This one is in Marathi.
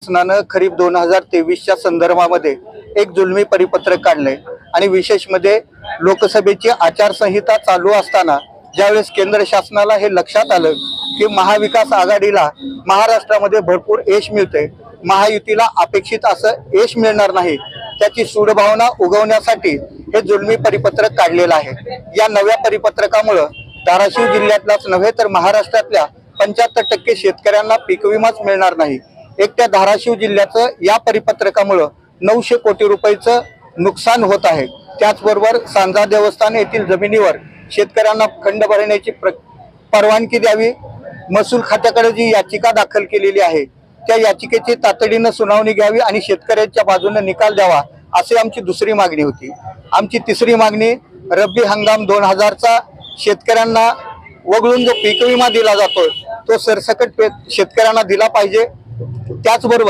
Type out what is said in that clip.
शासनानं खरीप 2023च्या संदर्भामध्ये एक जुलमी परिपत्रक काढलंय आणि विशेष म्हणजे लोकसभेची आचारसंहिता चालू असताना ज्यावेळेस केंद्र शासनाला हे लक्षात आलं की महाविकास आघाडीला महाराष्ट्रामध्ये भरपूर यश मिळते, महायुतीला अपेक्षित असं यश मिळणार नाही, त्याची सूडभावना उगवण्यासाठी हे जुलमी परिपत्रक काढलेलं आहे। या नव्या परिपत्रकामुळे धाराशिव जिल्ह्यातलाच नव्हे तर महाराष्ट्रातल्या 75% शेतकऱ्यांना पीक विमाच मिळणार नाही। एक त्या धाराशिव जिल्ह्याचं या परिपत्रकामुळे 900 कोटी रुपयाचं नुकसान होत आहे। त्याचबरोबर सांजा देवस्थान येथील जमिनीवर शेतकऱ्यांना खंड भरण्याची परवानगी द्यावी, महसूल खात्याकडे जी याचिका दाखल केलेली आहे त्या याचिकेची तातडीने सुनावणी घ्यावी आणि शेतकऱ्यांच्या बाजूने निकाल द्यावा अशी आमची दुसरी मागणी होती। आमची तिसरी मागणी रब्बी हंगाम 2000चा शेतकऱ्यांना वगळून जो पीक विमा दिला जातो तो सरसकट शेतकऱ्यांना दिला पाहिजे। त्याचबरोबर